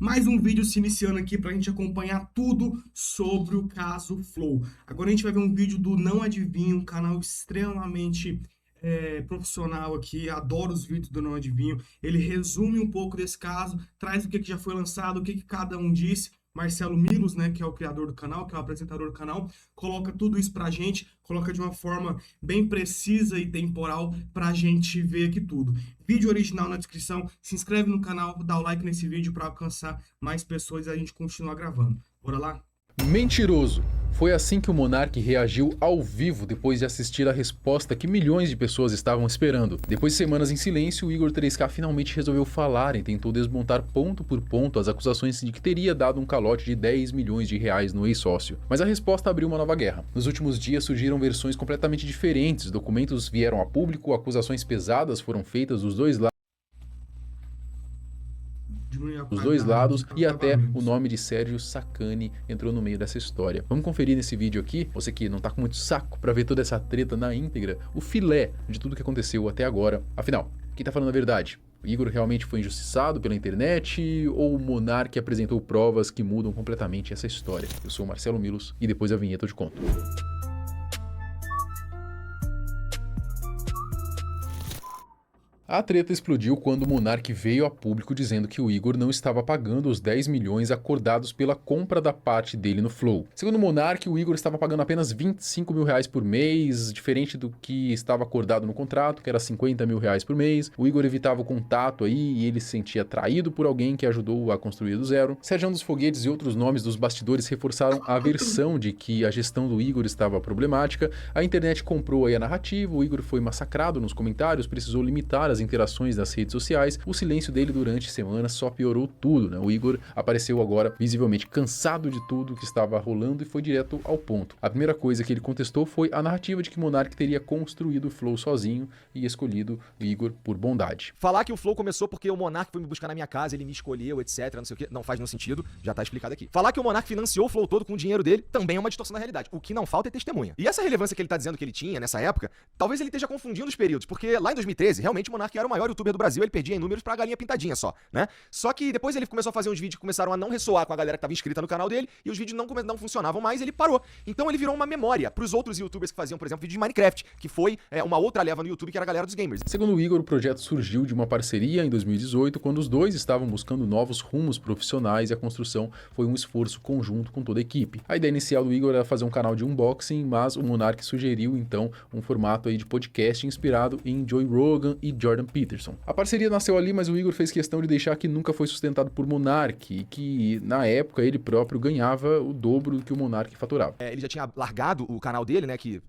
Mais um vídeo se iniciando aqui para a gente acompanhar tudo sobre o caso Flow. Agora a gente vai ver um vídeo do Não Adivinho, um canal extremamente profissional aqui, adoro os vídeos do Não Adivinho. Ele resume um pouco desse caso, traz o que já foi lançado, o que cada um disse. Marcelo Milos, né, que é o criador do canal, que é o apresentador do canal, coloca tudo isso pra gente, coloca de uma forma bem precisa e temporal pra gente ver aqui tudo. Vídeo original na descrição, se inscreve no canal, dá o like nesse vídeo para alcançar mais pessoas e a gente continuar gravando. Bora lá? Mentiroso! Foi assim que o monarca reagiu ao vivo depois de assistir a resposta que milhões de pessoas estavam esperando. Depois de semanas em silêncio, o Igor 3K finalmente resolveu falar e tentou desmontar ponto por ponto as acusações de que teria dado um calote de 10 milhões de reais no ex-sócio. Mas a resposta abriu uma nova guerra. Nos últimos dias surgiram versões completamente diferentes, documentos vieram a público, acusações pesadas foram feitas dos dois lados e até o nome de Sérgio Sacani entrou no meio dessa história. Vamos conferir nesse vídeo aqui, você que não tá com muito saco pra ver toda essa treta na íntegra, o filé de tudo que aconteceu até agora. Afinal, quem tá falando a verdade? O Igor realmente foi injustiçado pela internet ou o monarca apresentou provas que mudam completamente essa história? Eu sou o Marcelo Milos e depois da vinheta eu te conto. A treta explodiu quando o monarca veio a público dizendo que o Igor não estava pagando os 10 milhões acordados pela compra da parte dele no Flow. Segundo o monarca, o Igor estava pagando apenas 25 mil reais por mês, diferente do que estava acordado no contrato, que era 50 mil reais por mês. O Igor evitava o contato aí e ele se sentia traído por alguém que ajudou a construir do zero. Sérgio dos Foguetes e outros nomes dos bastidores reforçaram a versão de que a gestão do Igor estava problemática. A internet comprou aí a narrativa, o Igor foi massacrado nos comentários, precisou limitar as interações das redes sociais. O silêncio dele durante semanas só piorou tudo, né? O Igor apareceu agora visivelmente cansado de tudo que estava rolando e foi direto ao ponto. A primeira coisa que ele contestou foi a narrativa de que Monark teria construído o Flow sozinho e escolhido o Igor por bondade. Falar que o Flow começou porque o Monark foi me buscar na minha casa, ele me escolheu, etc, não sei o que, não faz nenhum sentido, já tá explicado aqui. Falar que o Monark financiou o Flow todo com o dinheiro dele também é uma distorção da realidade. O que não falta é testemunha. E essa relevância que ele tá dizendo que ele tinha nessa época, talvez ele esteja confundindo os períodos, porque lá em 2013, realmente o Monark era o maior youtuber do Brasil, ele perdia em números pra galinha pintadinha só, né? Só que depois ele começou a fazer uns vídeos que começaram a não ressoar com a galera que tava inscrita no canal dele, e os vídeos não funcionavam mais, ele parou. Então ele virou uma memória pros outros youtubers que faziam, por exemplo, vídeo de Minecraft, que foi uma outra leva no YouTube que era a galera dos gamers. Segundo o Igor, o projeto surgiu de uma parceria em 2018, quando os dois estavam buscando novos rumos profissionais e a construção foi um esforço conjunto com toda a equipe. A ideia inicial do Igor era fazer um canal de unboxing, mas o Monark sugeriu então um formato aí de podcast inspirado em Joe Rogan e Jordan Peterson. A parceria nasceu ali, mas o Igor fez questão de deixar que nunca foi sustentado por Monark e que na época ele próprio ganhava o dobro do que o Monark faturava. Ele já tinha largado o canal dele, né, que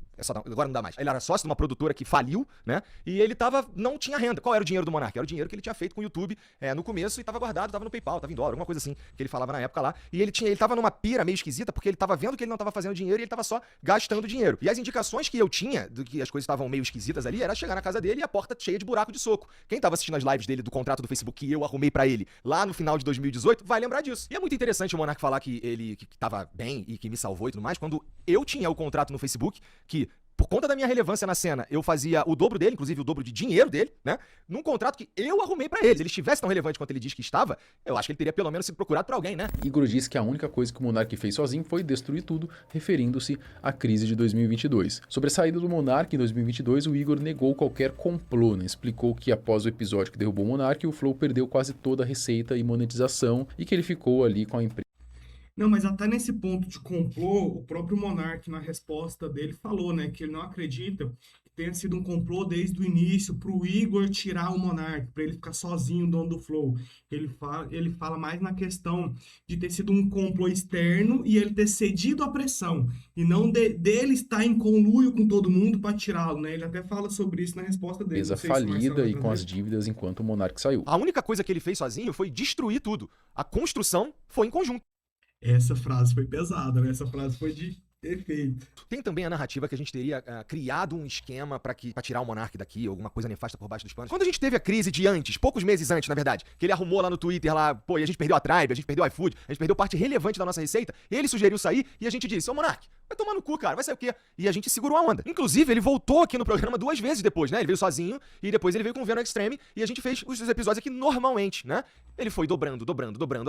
agora não dá mais. Ele era sócio de uma produtora que faliu, né? E ele não tinha renda. Qual era o dinheiro do Monark? Era o dinheiro que ele tinha feito com o YouTube no começo e tava guardado, tava no PayPal, tava em dólar, alguma coisa assim, que ele falava na época lá. E ele tava numa pira meio esquisita, porque ele tava vendo que ele não tava fazendo dinheiro e ele tava só gastando dinheiro. E as indicações que eu tinha do que as coisas estavam meio esquisitas ali era chegar na casa dele e a porta cheia de buraco de soco. Quem tava assistindo as lives dele do contrato do Facebook que eu arrumei pra ele lá no final de 2018 vai lembrar disso. E é muito interessante o Monark falar que ele que tava bem e que me salvou e tudo mais, quando eu tinha o contrato no Facebook que por conta da minha relevância na cena, eu fazia o dobro dele, inclusive o dobro de dinheiro dele, né? Num contrato que eu arrumei pra ele. Se ele estivesse tão relevante quanto ele diz que estava, eu acho que ele teria pelo menos sido procurado por alguém, né? Igor disse que a única coisa que o Monark fez sozinho foi destruir tudo, referindo-se à crise de 2022. Sobre a saída do Monark em 2022, o Igor negou qualquer complô, né? Explicou que após o episódio que derrubou o Monark, o Flow perdeu quase toda a receita e monetização e que ele ficou ali com a empresa. Não, mas até nesse ponto de complô, o próprio Monark, na resposta dele, falou, né, que ele não acredita que tenha sido um complô desde o início para o Igor tirar o Monark, para ele ficar sozinho, dono do Flow. Ele fala mais na questão de ter sido um complô externo e ele ter cedido à pressão, e não dele estar em conluio com todo mundo para tirá-lo, né? Ele até fala sobre isso na resposta dele. Empresa falida e com as dívidas enquanto o Monark saiu. A única coisa que ele fez sozinho foi destruir tudo. A construção foi em conjunto. Essa frase foi pesada, né? Essa frase foi de Perfeito. Tem também a narrativa que a gente teria criado um esquema pra tirar o Monark daqui, alguma coisa nefasta por baixo dos panos. Quando a gente teve a crise de antes, poucos meses antes, na verdade, que ele arrumou lá no Twitter, lá, pô, e a gente perdeu a Tribe, a gente perdeu o iFood, a gente perdeu parte relevante da nossa receita, ele sugeriu sair e a gente disse, ô Monark, vai tomar no cu, cara, vai sair o quê? E a gente segurou a onda. Inclusive, ele voltou aqui no programa 2 vezes depois, né? Ele veio sozinho e depois ele veio com o Venom Extreme e a gente fez os episódios aqui normalmente, né? Ele foi dobrando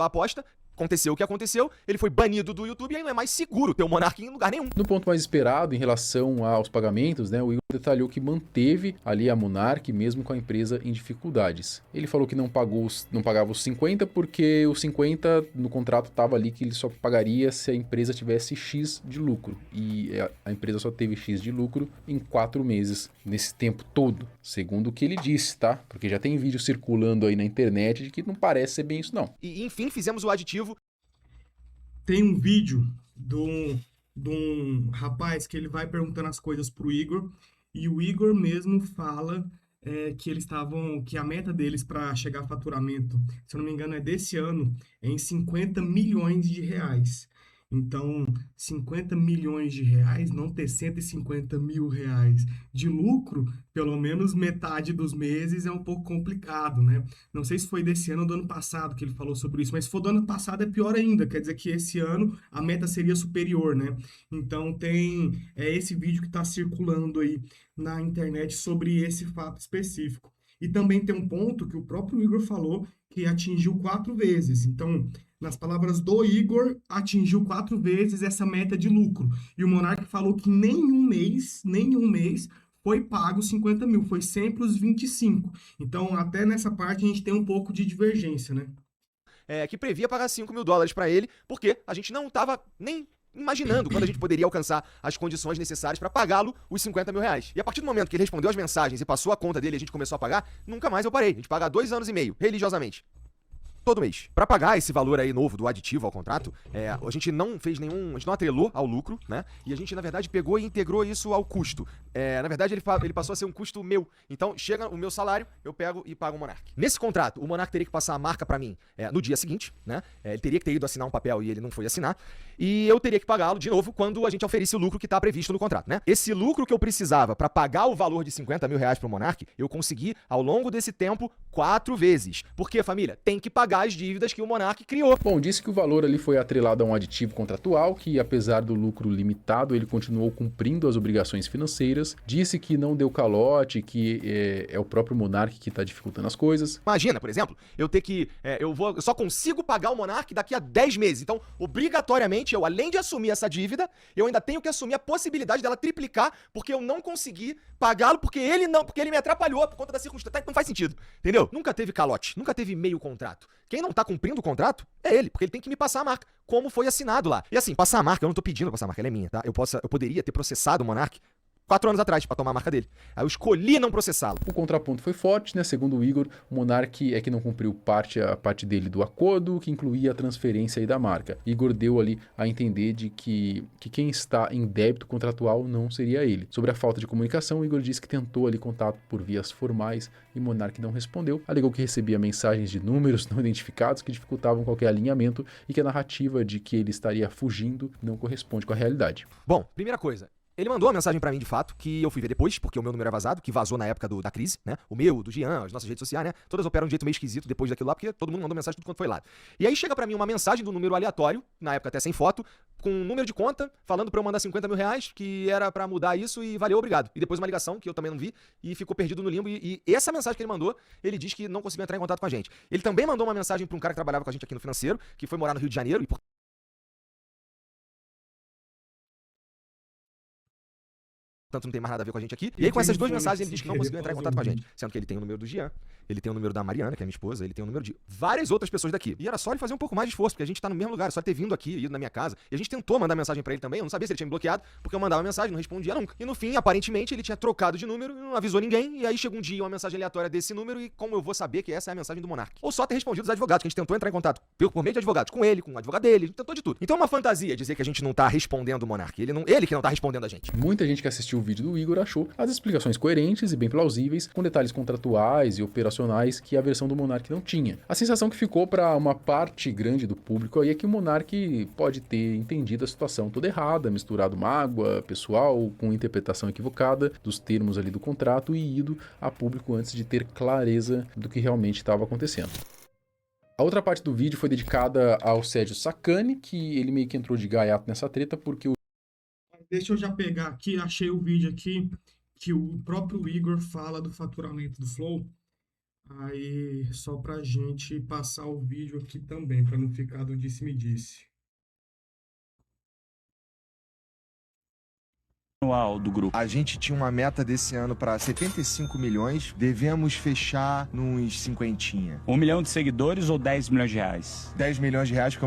a aposta, aconteceu o que aconteceu, ele foi banido do YouTube e aí não é mais seguro ter o Monark em lugar nenhum. No ponto mais esperado, em relação aos pagamentos, né, o Igor detalhou que manteve ali a Monark mesmo com a empresa em dificuldades. Ele falou que não pagava os 50 porque os 50 no contrato estava ali que ele só pagaria se a empresa tivesse X de lucro. E a empresa só teve X de lucro em 4 meses, nesse tempo todo, segundo o que ele disse, tá? Porque já tem vídeo circulando aí na internet de que não parece ser bem isso não. E enfim, fizemos o aditivo. Tem um vídeo de um rapaz que ele vai perguntando as coisas pro Igor, e o Igor mesmo fala que a meta deles para chegar a faturamento, se eu não me engano, é desse ano, é em 50 milhões de reais. Então, 50 milhões de reais, não ter 150 mil reais de lucro, pelo menos metade dos meses, é um pouco complicado, né? Não sei se foi desse ano ou do ano passado que ele falou sobre isso, mas se for do ano passado é pior ainda, quer dizer que esse ano a meta seria superior, né? Então tem esse vídeo que está circulando aí na internet sobre esse fato específico. E também tem um ponto que o próprio Igor falou que atingiu 4 vezes. Então, nas palavras do Igor, atingiu 4 vezes essa meta de lucro. E o Monark falou que nenhum mês foi pago 50 mil, foi sempre os 25. Então, até nessa parte a gente tem um pouco de divergência, né? Que previa pagar $5 mil pra ele, porque a gente não tava nem imaginando quando a gente poderia alcançar as condições necessárias para pagá-lo os 50 mil reais. E a partir do momento que ele respondeu as mensagens e passou a conta dele e a gente começou a pagar, nunca mais eu parei. A gente paga 2 anos e meio, religiosamente. Todo mês. Para pagar esse valor aí novo do aditivo ao contrato, a gente não fez a gente não atrelou ao lucro, né? E a gente, na verdade, pegou e integrou isso ao custo. Na verdade, ele passou a ser um custo meu. Então, chega o meu salário, eu pego e pago o Monark. Nesse contrato, o Monark teria que passar a marca para mim no dia seguinte, né? Ele teria que ter ido assinar um papel e ele não foi assinar. E eu teria que pagá-lo de novo quando a gente oferisse o lucro que está previsto no contrato, né? Esse lucro que eu precisava para pagar o valor de 50 mil reais pro Monark, eu consegui, ao longo desse tempo, 4 vezes. Porque, família, tem que pagar as dívidas que o Monark criou. Bom, disse que o valor ali foi atrelado a um aditivo contratual, que apesar do lucro limitado, ele continuou cumprindo as obrigações financeiras, disse que não deu calote, que é o próprio Monark que está dificultando as coisas. Imagina, por exemplo, eu só consigo pagar o Monark daqui a 10 meses. Então, obrigatoriamente, eu, além de assumir essa dívida, eu ainda tenho que assumir a possibilidade dela triplicar, porque eu não consegui pagá-lo, porque ele me atrapalhou por conta da circunstância. Não faz sentido, entendeu? Nunca teve calote, nunca teve meio contrato. Quem não tá cumprindo o contrato é ele, porque ele tem que me passar a marca, como foi assinado lá. E assim, passar a marca, eu não tô pedindo pra passar a marca, ela é minha, tá? Eu poderia ter processado o Monark 4 anos atrás pra tomar a marca dele. Aí eu escolhi não processá-lo. O contraponto foi forte, né? Segundo o Igor, o Monark é que não cumpriu a parte dele do acordo, que incluía a transferência aí da marca. Igor deu ali a entender de que quem está em débito contratual não seria ele. Sobre a falta de comunicação, o Igor disse que tentou ali contato por vias formais e o Monark não respondeu. Alegou que recebia mensagens de números não identificados que dificultavam qualquer alinhamento e que a narrativa de que ele estaria fugindo não corresponde com a realidade. Bom, primeira coisa. Ele mandou uma mensagem pra mim, de fato, que eu fui ver depois, porque o meu número é vazado, que vazou na época da crise, né? O meu, do Jean, as nossas redes sociais, né? Todas operam de um jeito meio esquisito depois daquilo lá, porque todo mundo mandou mensagem tudo quanto foi lá. E aí chega pra mim uma mensagem do número aleatório, na época até sem foto, com um número de conta, falando pra eu mandar 50 mil reais, que era pra mudar isso e valeu, obrigado. E depois uma ligação, que eu também não vi, e ficou perdido no limbo. E essa mensagem que ele mandou, ele diz que não conseguiu entrar em contato com a gente. Ele também mandou uma mensagem pra um cara que trabalhava com a gente aqui no financeiro, que foi morar no Rio de Janeiro, e portanto não tem mais nada a ver com a gente aqui. E aí com essas 2 mensagens ele diz que não conseguiu entrar em contato com a gente. Sendo que ele tem o número do Jean, ele tem o número da Mariana, que é minha esposa, ele tem o número de várias outras pessoas daqui. E era só ele fazer um pouco mais de esforço, porque a gente tá no mesmo lugar, só ele ter vindo aqui, ido na minha casa. E a gente tentou mandar mensagem pra ele também, eu não sabia se ele tinha me bloqueado, porque eu mandava mensagem, não respondia nunca. E no fim, aparentemente, ele tinha trocado de número e não avisou ninguém, e aí chega um dia uma mensagem aleatória desse número e como eu vou saber que essa é a mensagem do Monark? Ou só ter respondido os advogados, que a gente tentou entrar em contato por meio de advogados, com ele, com o advogado dele, a gente tentou de tudo. Então é uma fantasia dizer que a gente não tá respondendo o Monark, ele que não tá respondendo a gente. Muita gente que assistiu o vídeo do Igor achou as explicações coerentes e bem plausíveis, com detalhes contratuais e operacionais profissionais que a versão do Monark não tinha. A sensação que ficou para uma parte grande do público aí é que o Monark pode ter entendido a situação toda errada, misturado mágoa pessoal com interpretação equivocada dos termos ali do contrato e ido a público antes de ter clareza do que realmente estava acontecendo. A outra parte do vídeo foi dedicada ao Sérgio Sacani, que ele meio que entrou de gaiato nessa treta porque o... Deixa eu já pegar aqui, achei o vídeo aqui que o próprio Igor fala do faturamento do Flow. Aí, só pra gente passar o vídeo aqui também, para não ficar do disse-me-disse. Anual do grupo. A gente tinha uma meta desse ano para 75 milhões, devemos fechar nos 50. 1 milhão de seguidores ou 10 milhões de reais? 10 milhões de reais.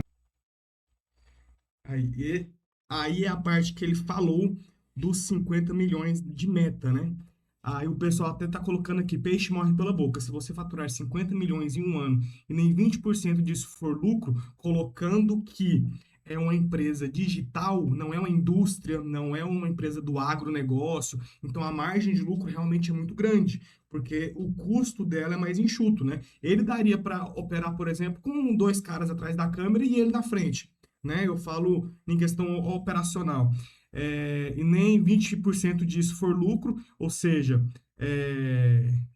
Aí é a parte que ele falou dos 50 milhões de meta, né? Aí o pessoal até tá colocando aqui, peixe morre pela boca. Se você faturar 50 milhões em um ano e nem 20% disso for lucro, colocando que é uma empresa digital, não é uma indústria, não é uma empresa do agronegócio, então a margem de lucro realmente é muito grande, porque o custo dela é mais enxuto, né? Ele daria para operar, por exemplo, com 2 caras atrás da câmera e ele na frente, né? Eu falo em questão operacional. E nem 20% disso for lucro, ou seja,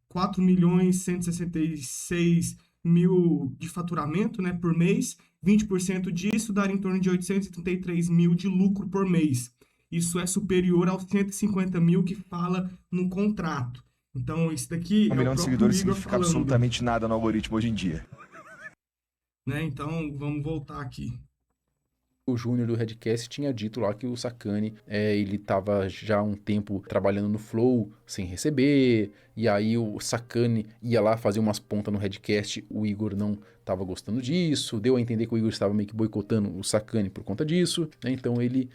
4.166.000 de faturamento, né, por mês, 20% disso daria em torno de 833 mil de lucro por mês. Isso é superior aos 150 mil que fala no contrato. Então, isso daqui 1 é milhão o de próprio seguidores Igor significa falando, absolutamente nada no algoritmo hoje em dia. né? Então, vamos voltar aqui. O Júnior do Redcast tinha dito lá que o Sacani, ele estava já há um tempo trabalhando no Flow sem receber, e aí o Sacani ia lá fazer umas pontas no Redcast, o Igor não estava gostando disso, deu a entender que o Igor estava meio que boicotando o Sacani por conta disso, né? Então ele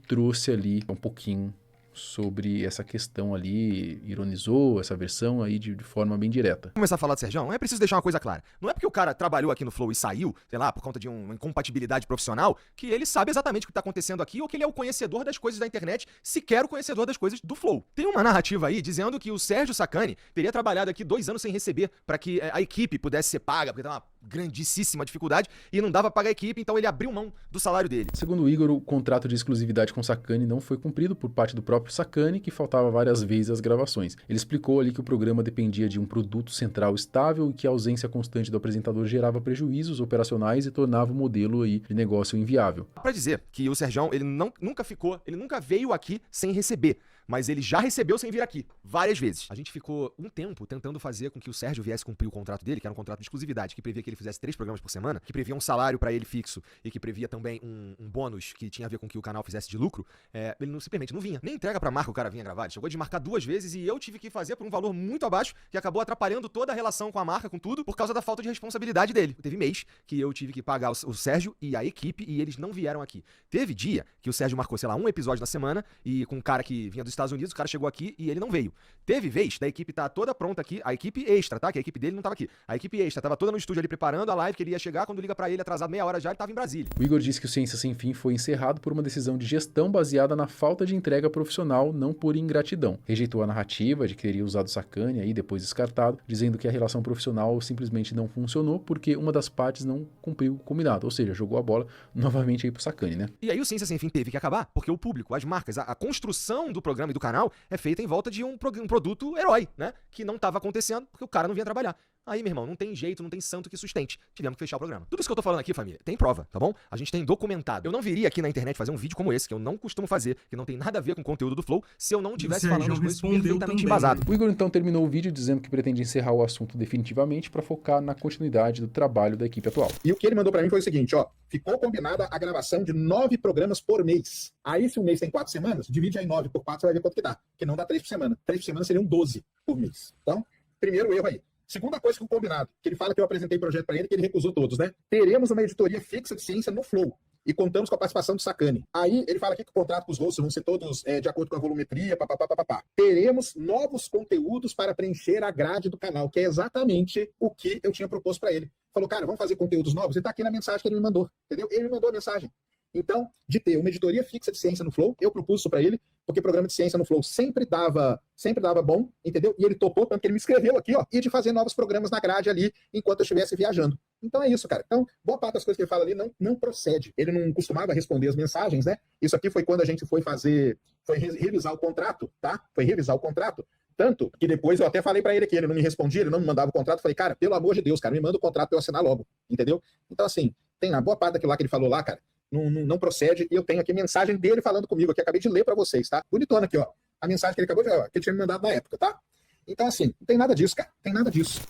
trouxe ali um pouquinho sobre essa questão ali, ironizou essa versão aí de forma bem direta. Vamos começar a falar do Serjão, é preciso deixar uma coisa clara. Não é porque o cara trabalhou aqui no Flow e saiu, sei lá, por conta de uma incompatibilidade profissional, que ele sabe exatamente o que tá acontecendo aqui ou que ele é o conhecedor das coisas da internet, sequer o conhecedor das coisas do Flow. Tem uma narrativa aí dizendo que o Sérgio Sacani teria trabalhado aqui 2 anos sem receber para que a equipe pudesse ser paga, porque tá uma grandíssima dificuldade e não dava pra pagar a equipe, então ele abriu mão do salário dele. Segundo o Igor, o contrato de exclusividade com o Sacani não foi cumprido por parte do próprio Sacani, que faltava várias vezes às gravações. Ele explicou ali que o programa dependia de um produto central estável e que a ausência constante do apresentador gerava prejuízos operacionais e tornava o modelo aí de negócio inviável. Pra dizer que o Serjão, ele nunca veio aqui sem receber. Mas ele já recebeu sem vir aqui, várias vezes. A gente ficou um tempo tentando fazer com que o Sérgio viesse cumprir o contrato dele, que era um contrato de exclusividade, que previa que ele fizesse 3 programas por semana, que previa um salário pra ele fixo e que previa também um bônus que tinha a ver com que o canal fizesse de lucro. Ele simplesmente não vinha. Nem entrega pra marca o cara vinha gravar. Ele chegou a desmarcar 2 vezes e eu tive que fazer por um valor muito abaixo, que acabou atrapalhando toda a relação com a marca, com tudo, por causa da falta de responsabilidade dele. Teve mês que eu tive que pagar o Sérgio e a equipe e eles não vieram aqui. Teve dia que o Sérgio marcou, sei lá, um episódio na semana e com um cara que vinha dos Estados Unidos, o cara chegou aqui e ele não veio. Teve vez da equipe tá toda pronta aqui, a equipe extra, tá? Que a equipe dele não tava aqui. A equipe extra tava toda no estúdio ali preparando a live que ele ia chegar, quando liga pra ele atrasado meia hora já, ele tava em Brasília. O Igor disse que o Ciência Sem Fim foi encerrado por uma decisão de gestão baseada na falta de entrega profissional, não por ingratidão. Rejeitou a narrativa de que teria usado o Sacani aí depois descartado, dizendo que a relação profissional simplesmente não funcionou porque uma das partes não cumpriu o combinado, ou seja, jogou a bola novamente aí pro Sacani, né? E aí o Ciência Sem Fim teve que acabar, porque o público, as marcas, a construção do programa e do canal é feita em volta de um produto herói, né? Que não tava acontecendo porque o cara não vinha trabalhar. Aí, meu irmão, não tem jeito, não tem santo que sustente. Tivemos que fechar o programa. Tudo isso que eu tô falando aqui, família, tem prova, tá bom? A gente tem documentado. Eu não viria aqui na internet fazer um vídeo como esse, que eu não costumo fazer, que não tem nada a ver com o conteúdo do Flow, se eu não tivesse falando as coisas perfeitamente embasado. O Igor então terminou o vídeo dizendo que pretende encerrar o assunto definitivamente para focar na continuidade do trabalho da equipe atual. E o que ele mandou para mim foi o seguinte, ó, ficou combinada a gravação de 9 programas por mês. Aí, se o mês tem 4 semanas, divide aí 9 por 4, você vai ver quanto que dá. Que não dá 3 por semana. 3 por semana seriam 12 por mês. Então, primeiro erro aí. Segunda coisa que o combinado, que ele fala que eu apresentei projeto para ele, que ele recusou todos, né? Teremos uma editoria fixa de ciência no Flow. E contamos com a participação do Sacani. Aí ele fala aqui que o contrato com os hosts vão ser todos de acordo com a volumetria, papapá. Teremos novos conteúdos para preencher a grade do canal, que é exatamente o que eu tinha proposto para ele. Falou, cara, vamos fazer conteúdos novos? Ele tá aqui na mensagem que ele me mandou, entendeu? Ele me mandou a mensagem. Então, de ter uma editoria fixa de ciência no Flow, eu propus isso para ele, porque programa de ciência no Flow sempre dava bom, entendeu? E ele topou, tanto que ele me escreveu aqui, ó, e de fazer novos programas na grade ali, enquanto eu estivesse viajando. Então é isso, cara. Então, boa parte das coisas que ele fala ali não procede. Ele não costumava responder as mensagens, né? Isso aqui foi quando a gente foi revisar o contrato, tá? Foi revisar o contrato. Tanto que depois eu até falei para ele que ele não me respondia, ele não me mandava o contrato. Falei, cara, pelo amor de Deus, cara, me manda o contrato pra eu assinar logo, entendeu? Então, assim, tem na boa parte daquilo lá que ele falou lá, cara, não procede. E eu tenho aqui mensagem dele falando comigo, que eu acabei de ler para vocês, tá? Bonitona aqui, ó. A mensagem que ele acabou de que ele tinha me mandado na época, tá? Então, assim, não tem nada disso, cara. Não tem nada disso.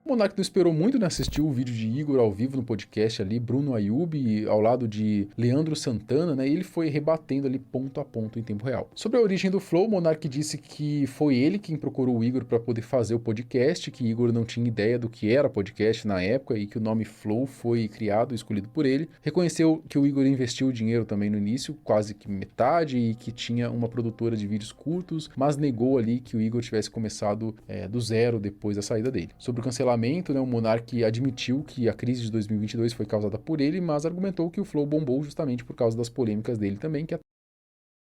O Monark não esperou muito, né? Assistiu o vídeo de Igor ao vivo no podcast ali, Bruno Ayub, ao lado de Leandro Santana, né? E ele foi rebatendo ali ponto a ponto em tempo real. Sobre a origem do Flow, o Monark disse que foi ele quem procurou o Igor para poder fazer o podcast, que Igor não tinha ideia do que era podcast na época e que o nome Flow foi criado, escolhido por ele. Reconheceu que o Igor investiu dinheiro também no início, quase que metade, e que tinha uma produtora de vídeos curtos, mas negou ali que o Igor tivesse começado do zero depois da saída dele. Sobre o cancelamento, né, o Monark admitiu que a crise de 2022 foi causada por ele, mas argumentou que o Flow bombou justamente por causa das polêmicas dele também.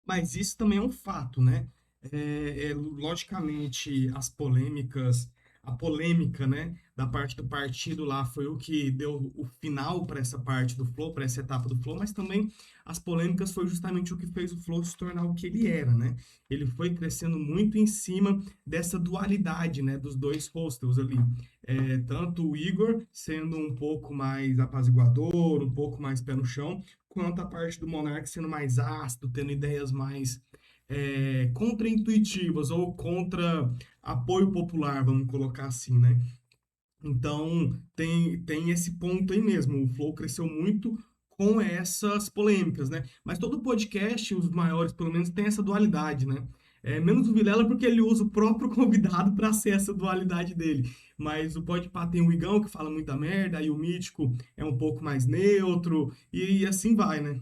Mas isso também é um fato, né? Logicamente, a polêmica, né, da parte do partido lá foi o que deu o final para essa parte do Flow, para essa etapa do Flow, mas também as polêmicas foi justamente o que fez o Flow se tornar o que ele era, né? Ele foi crescendo muito em cima dessa dualidade, né, dos dois hostels ali. Tanto o Igor sendo um pouco mais apaziguador, um pouco mais pé no chão, quanto a parte do Monark sendo mais ácido, tendo ideias mais contra-intuitivas ou contra apoio popular, vamos colocar assim, né? Então, tem esse ponto aí mesmo. O Flow cresceu muito com essas polêmicas, né? Mas todo podcast, os maiores, pelo menos, tem essa dualidade, né? Menos o Vilela, porque ele usa o próprio convidado para ser essa dualidade dele. Mas o Podpah tem o Igão, que fala muita merda, aí o Mítico é um pouco mais neutro, e assim vai, né?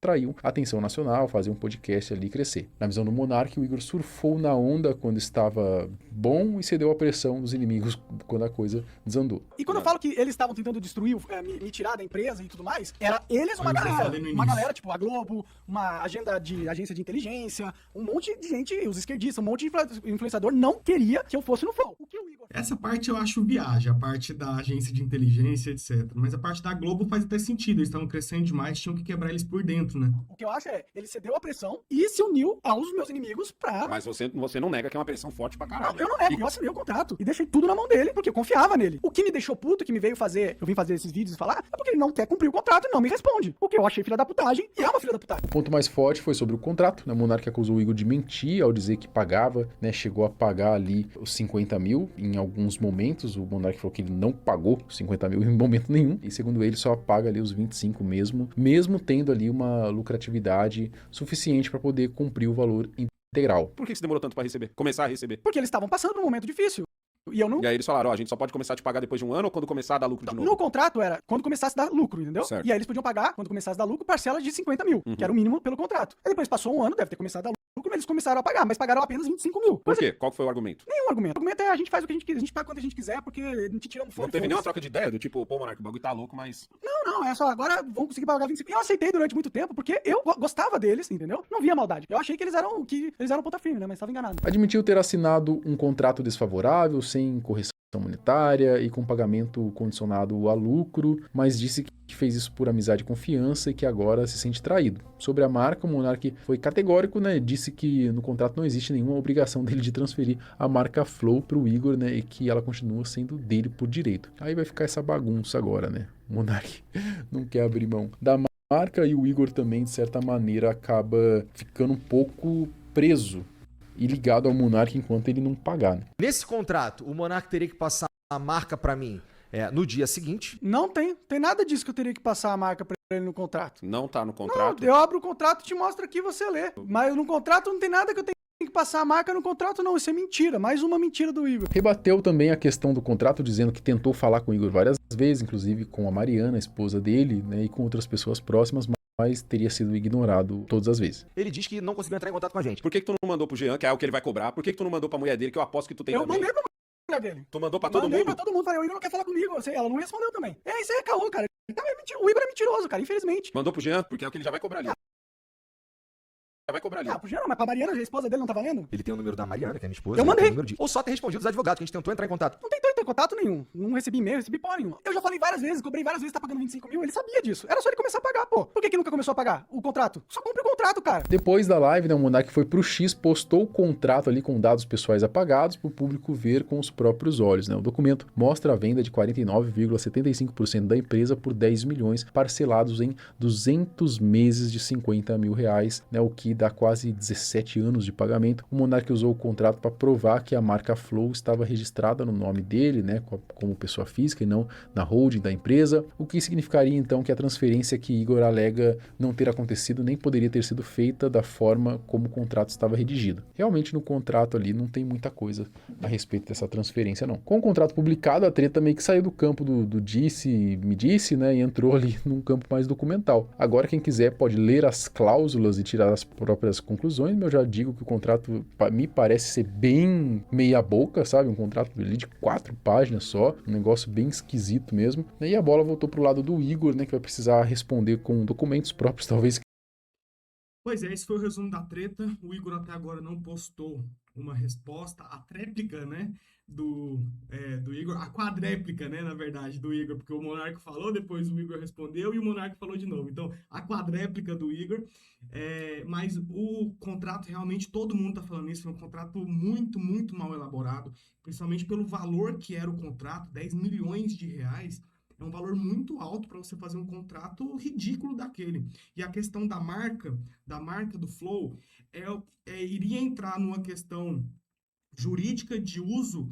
Atraiu a atenção nacional, fazer um podcast ali crescer. Na visão do Monark, o Igor surfou na onda quando estava bom e cedeu à pressão dos inimigos quando a coisa desandou. E quando eu falo que eles estavam tentando destruir, me tirar da empresa e tudo mais, era eles uma galera, tipo a Globo, uma agência de inteligência, um monte de gente, os esquerdistas, um monte de influenciador não queria que eu fosse no Flow. O que o Igor... Essa parte eu acho viagem, a parte da agência de inteligência, etc. Mas a parte da Globo faz até sentido, eles estavam crescendo demais, tinham que quebrar eles por dentro, né? O que eu acho ele cedeu a pressão e se uniu aos meus inimigos pra... Mas você não nega que é uma pressão forte pra caralho. Eu não nego, eu assinei o contrato e deixei tudo na mão dele, porque eu confiava nele. O que me deixou puto, que me veio fazer, eu vim fazer esses vídeos e falar, é porque ele não quer cumprir o contrato e não me responde. O que eu achei filha da putagem e é uma filha da putagem. O ponto mais forte foi sobre o contrato, né? O Monark acusou o Igor de mentir ao dizer que pagava, né? Chegou a pagar ali os 50 mil em alguns momentos. O Monark falou que ele não pagou os 50 mil em momento nenhum. E segundo ele, só paga ali os 25 mesmo tendo ali uma lucratividade suficiente para poder cumprir o valor integral. Por que você demorou tanto pra receber? Começar a receber? Porque eles estavam passando por um momento difícil. E eu não... E aí eles falaram, ó, a gente só pode começar a te pagar depois de um ano ou quando começar a dar lucro de novo? No contrato era quando começasse a dar lucro, entendeu? Certo. E aí eles podiam pagar, quando começasse a dar lucro, parcelas de 50 mil, que era o mínimo pelo contrato. Aí depois passou um ano, deve ter começado a dar lucro, mas eles começaram a pagar, mas pagaram apenas 25 mil. Por quê? Qual foi o argumento? Nenhum argumento. O argumento é a gente faz o que a gente quiser, a gente paga quando a gente quiser, porque a gente tira um fone. Não teve nenhuma troca de ideia do tipo, pô, Monark, o bagulho tá louco, mas... Não, é só agora vão conseguir pagar 25 mil. Eu aceitei durante muito tempo, porque eu gostava deles, entendeu? Não via maldade. Eu achei que eles eram ponta firme, né? Mas estava enganado. Admitiu ter assinado um contrato desfavorável, sem correção monetária e com pagamento condicionado a lucro, mas disse que fez isso por amizade e confiança e que agora se sente traído. Sobre a marca, o Monark foi categórico, né? Disse que no contrato não existe nenhuma obrigação dele de transferir a marca Flow pro Igor, né? E que ela continua sendo dele por direito. Aí vai ficar essa bagunça agora, né? O Monark não quer abrir mão da marca e o Igor também, de certa maneira, acaba ficando um pouco preso e ligado ao Monark enquanto ele não pagar, né? Nesse contrato, o Monark teria que passar a marca pra mim no dia seguinte. Não tem nada disso que eu teria que passar a marca pra ele no contrato. Não tá no contrato? Não, eu abro o contrato e te mostro aqui e você lê. Mas no contrato não tem nada que eu tenho que passar a marca no contrato, não. Isso é mentira. Mais uma mentira do Igor. Rebateu também a questão do contrato, dizendo que tentou falar com o Igor várias vezes, inclusive com a Mariana, a esposa dele, né, e com outras pessoas próximas, mas teria sido ignorado todas as vezes. Ele diz que não conseguiu entrar em contato com a gente. Por que tu não mandou pro Jean, que é o que ele vai cobrar? Por que tu não mandou pra mulher dele, que eu aposto que tu tem Eu também? mandei pra mulher dele. Tu mandou pra todo Mandei mundo? pra todo mundo. Falei, o Igor não quer falar comigo. Ela não respondeu também. Isso aí é caô, cara. O Igor é mentiroso, cara, infelizmente. Mandou pro Jean, porque é o que ele já vai cobrar ali. Já vai cobrar ali. Ah, pro Jean, mas pra Mariana, a esposa dele, não tá valendo? Ele tem o número da Mariana, que é minha esposa. Eu ele mandei. tem o número Ou só ter respondido os advogados, que a gente tentou entrar em contato. Não tem contato nenhum. Não recebi e-mail, recebi porra nenhuma. Eu já falei várias vezes, cobrei várias vezes, tá pagando 25 mil. Ele sabia disso. Era só ele começar a pagar, pô. Por que nunca começou a pagar o contrato? Só compre o contrato, cara. Depois da live, né, o Monark foi pro X, postou o contrato ali com dados pessoais apagados para o público ver com os próprios olhos, né? O documento mostra a venda de 49,75% da empresa por 10 milhões, parcelados em 200 meses de 50 mil reais, né? O que dá quase 17 anos de pagamento. O Monark usou o contrato para provar que a marca Flow estava registrada no nome dele, né, como pessoa física e não na holding da empresa, o que significaria então que a transferência que Igor alega não ter acontecido nem poderia ter sido feita da forma como o contrato estava redigido. Realmente no contrato ali não tem muita coisa a respeito dessa transferência não. Com o contrato publicado, a treta meio que saiu do campo do me disse, né, e entrou ali num campo mais documental. Agora quem quiser pode ler as cláusulas e tirar as próprias conclusões. Eu já digo que o contrato me parece ser bem meia boca, sabe? Um contrato ali de 4 páginas só, um negócio bem esquisito mesmo. E a bola voltou pro lado do Igor, né, que vai precisar responder com documentos próprios, talvez. Pois é, esse foi o resumo da treta. O Igor até agora não postou uma resposta, a tréplica, né, do Igor, a quadréplica, né, na verdade, do Igor, porque o Monark falou, depois o Igor respondeu e o Monark falou de novo. Então, a quadréplica do Igor, mas o contrato, realmente, todo mundo tá falando isso, foi um contrato muito, muito mal elaborado, principalmente pelo valor que era o contrato, 10 milhões de reais, é um valor muito alto para você fazer um contrato ridículo daquele. E a questão da marca do Flow, iria entrar numa questão jurídica de uso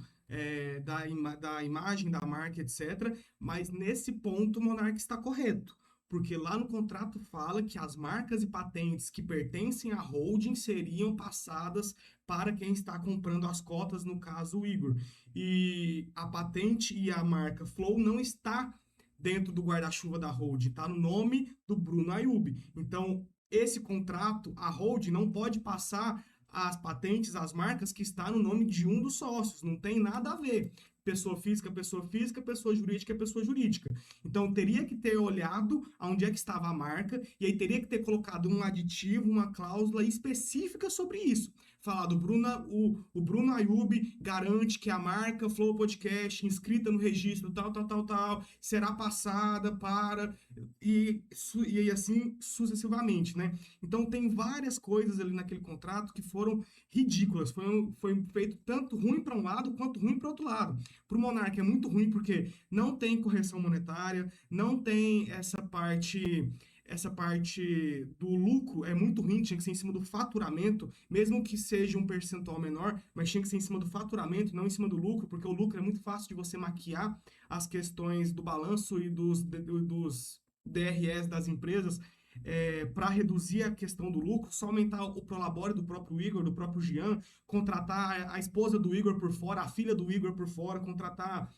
da imagem da marca, etc. Mas nesse ponto o Monark está correto. Porque lá no contrato fala que as marcas e patentes que pertencem à holding seriam passadas para quem está comprando as cotas, no caso o Igor. E a patente e a marca Flow não está dentro do guarda-chuva da holding, está no nome do Bruno Ayub. Então, esse contrato, a holding não pode passar as patentes, as marcas que está no nome de um dos sócios, não tem nada a ver. Pessoa física, pessoa física, pessoa jurídica, pessoa jurídica. Então, teria que ter olhado aonde é que estava a marca e aí teria que ter colocado um aditivo, uma cláusula específica sobre isso. Falar do o Bruno Ayub garante que a marca Flow Podcast, inscrita no registro tal, será passada para... E assim sucessivamente, né? Então, tem várias coisas ali naquele contrato que foram ridículas. Foi feito tanto ruim para um lado quanto ruim para o outro lado. Para o Monark é muito ruim porque não tem correção monetária, não tem essa parte do lucro, é muito ruim, tinha que ser em cima do faturamento, mesmo que seja um percentual menor, mas tinha que ser em cima do faturamento, não em cima do lucro, porque o lucro é muito fácil de você maquiar as questões do balanço e dos DRS das empresas, para reduzir a questão do lucro, só aumentar o prolabore do próprio Igor, do próprio Jean, contratar a esposa do Igor por fora, a filha do Igor por fora, contratar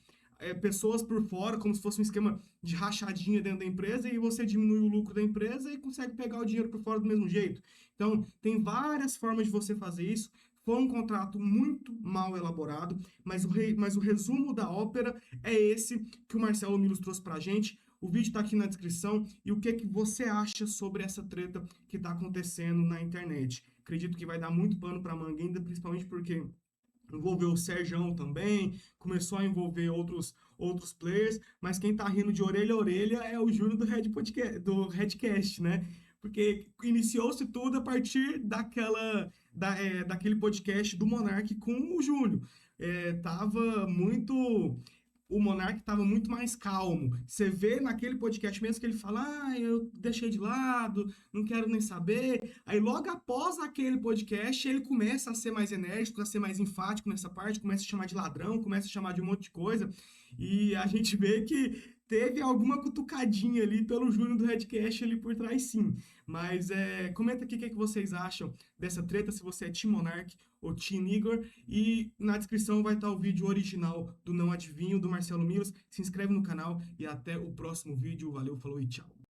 pessoas por fora, como se fosse um esquema de rachadinha dentro da empresa, e você diminui o lucro da empresa e consegue pegar o dinheiro por fora do mesmo jeito. Então, tem várias formas de você fazer isso. Foi um contrato muito mal elaborado, mas o resumo da ópera é esse que o Marcelo Milos trouxe pra gente. O vídeo está aqui na descrição. E o que você acha sobre essa treta que está acontecendo na internet? Acredito que vai dar muito pano para manga ainda, principalmente porque envolveu o Serjão também, começou a envolver outros players, mas quem tá rindo de orelha a orelha é o Júnior do Redcast, né? Porque iniciou-se tudo a partir daquele podcast do Monark com o Júnior. O Monark estava muito mais calmo. Você vê naquele podcast mesmo que ele fala, eu deixei de lado, não quero nem saber. Aí logo após aquele podcast, ele começa a ser mais enérgico, a ser mais enfático nessa parte, começa a chamar de ladrão, começa a chamar de um monte de coisa. E a gente vê que teve alguma cutucadinha ali pelo Júnior do Redcast ali por trás, sim. Mas comenta aqui o que vocês acham dessa treta, se você é Team Monark ou Team Igor. E na descrição vai estar o vídeo original do Não Adivinho, do Marcelo Milos. Se inscreve no canal e até o próximo vídeo. Valeu, falou e tchau.